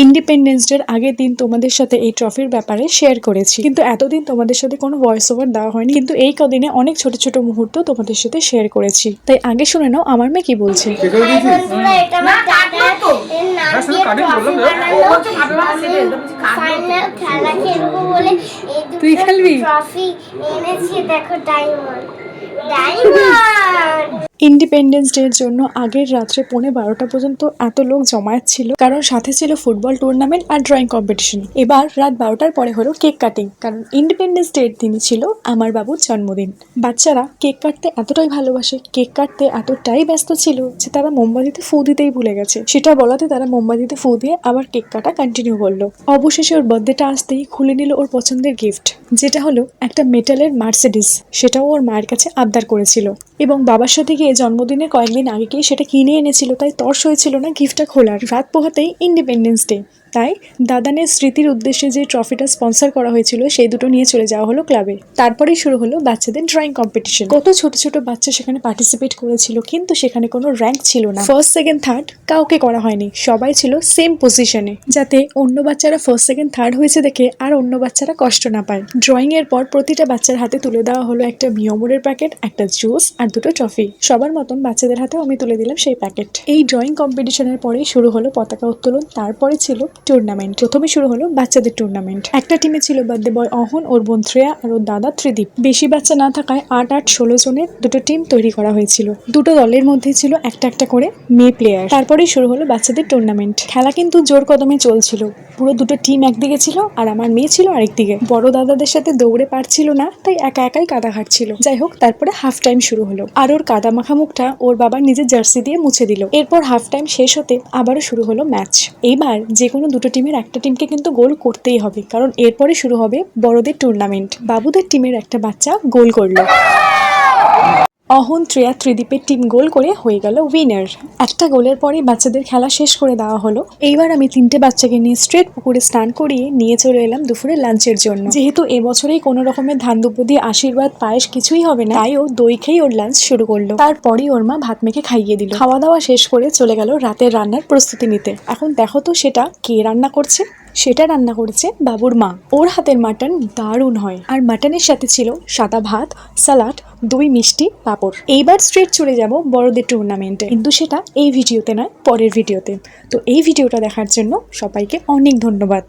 Independence ডের আগের দিন তোমাদের সাথে এই ট্রফির ব্যাপারে শেয়ার করেছি, কিন্তু এতদিন তোমাদের সাথে কোনো ভয়েস ওভার দেওয়া হয়নি। কিন্তু এই কদিনে অনেক ছোট ছোট মুহূর্ত তোমাদের সাথে শেয়ার করেছি, তাই আগে শুনে নাও আমার মেয়ে কি বলছে। তুই খেলবি? ইন্ডিপেন্ডেন্স ডে এর জন্য আগের রাত্রে 11:30 পর্যন্ত এত লোক জমায়েত ছিল, কারণ সাথে ছিল ফুটবল টুর্নামেন্ট আর ড্রয়িং কম্পিটিশন। এবার রাত 12টার পরে হলো কেক কাটিং, কারণ ইন্ডিপেন্ডেন্স ডে এর দিনই ছিল আমার বাবুর জন্মদিন। বাচ্চারা কেক কাটতে এতটাই ভালোবাসে, কেক কাটতে এতটাই ব্যস্ত ছিল যে তারা মোমবাতিতে ফু দিতেই ভুলে গেছে। সেটা বলাতে তারা মোমবাতিতে ফু দিয়ে আবার কেক কাটা কন্টিনিউ করলো। অবশেষে ওর বার্থডেটা আসতেই খুলে নিল ওর পছন্দের গিফট, যেটা হলো একটা মেটালের মার্সিডিস। সেটাও ওর মায়ের কাছে আবদার করেছিল এবং বাবার সাথে গিয়ে জন্মদিনের কয়েকদিন আগেই সেটা কিনে এনেছিল, তাই তর্স হয়েছিল না গিফটটা খোলার। রাত পোহাতেই ইন্ডিপেন্ডেন্স ডে, তাই দাদানের স্মৃতির উদ্দেশ্যে যে ট্রফিটা স্পন্সর করা হয়েছিল সেই দুটো নিয়ে চলে যাওয়া হলো ক্লাবে। তারপরেই শুরু হলো বাচ্চাদের ড্রয়িং কম্পিটিশন। কত ছোট ছোট বাচ্চা সেখানে পার্টিসিপেট করেছিল, কিন্তু সেখানে কোনো র্যাঙ্ক ছিল না। ফার্স্ট সেকেন্ড থার্ড কাউকে করা হয়নি, সবাই ছিল সেম পজিশনে, যাতে অন্য বাচ্চারা ফার্স্ট সেকেন্ড থার্ড হয়েছে দেখে আর অন্য বাচ্চারা কষ্ট না পায়। ড্রয়িং এর পর প্রতিটা বাচ্চার হাতে তুলে দেওয়া হলো একটা মিয়মোরের প্যাকেট, একটা জুস আর দুটো ট্রফি। সবার মতন বাচ্চাদের হাতেও আমি তুলে দিলাম সেই প্যাকেট। এই ড্রয়িং কম্পিটিশনের পরেই শুরু হলো পতাকা উত্তোলন, তারপরে ছিল টুর্নামেন্ট। প্রথমে শুরু হলো বাচ্চাদের টুর্নামেন্ট। একটা টিমে ছিল বার্থডে বয় অহন, ওর বোন শ্রেয়া আর ওর দাদা ত্রিদীপ। বেশি বাচ্চা না থাকায় 8-8-16 জনের দুটো টিম তৈরি করা হয়েছিল। দুটো দলের মধ্যে ছিল একটা একটা করে মেয়ে প্লেয়ার। তারপরেই শুরু হলো বাচ্চাদের টুর্নামেন্ট। খেলা কিন্তু জোর কদমে চলছিল। পুরো দুটো টিম একদিকে ছিল আর আমার মেয়ে ছিল আরেকদিকে। বড় দাদাদের সাথে দৌড়ে পারছিল না, তাই একা একাই কাদা ঘাটছিল। যাই হোক, তারপরে হাফ টাইম শুরু হলো আর ওর কাদা মাখা মুখটা ওর বাবার নিজের জার্সি দিয়ে মুছে দিল। এরপর হাফ টাইম শেষ হতে আবারও শুরু হলো ম্যাচ। এইবার যে কোনো দুটো টিমের একটা টিমকে কিন্তু গোল করতেই হবে, কারণ এরপরে শুরু হবে বড়দের টুর্নামেন্ট। বাবুদের টিমের একটা বাচ্চা গোল করলো। অহন, শ্রেয়া, ত্রিদীপের টিম গোল করে হয়ে গেল উইনার। একটা গোলের পরে বাচ্চাদের খেলা শেষ করে দেওয়া হলো। এইবার আমি 3টে বাচ্চাকে নিয়ে স্ট্রেট পুকুরে স্নান করিয়ে নিয়ে চলে এলাম দুপুরে লাঞ্চের জন্য। যেহেতু এবছরেই কোনো রকমের ধান দুব্য দিয়ে আশীর্বাদ পায়েস কিছুই হবে না, তাই ও দই খেয়ে ওর লাঞ্চ শুরু করলো। তারপরই ওর মা ভাত মেখে খাইয়ে দিল। খাওয়া দাওয়া শেষ করে চলে গেল রাতের রান্নার প্রস্তুতি নিতে। এখন দেখো তো সেটা কে রান্না করছে। সেটা রান্না করেছে বাবুর মা। ওর হাতের মাটন দারুণ হয়, আর মাটনের সাথে ছিল সাদা ভাত, সালাড, দই, মিষ্টি, পাঁপড়। এইবার স্ট্রেট চলে যাব বড়দের টুর্নামেন্টে, কিন্তু সেটা এই ভিডিওতে নয়, পরের ভিডিওতে। তো এই ভিডিওটা দেখার জন্য সবাইকে অনেক ধন্যবাদ।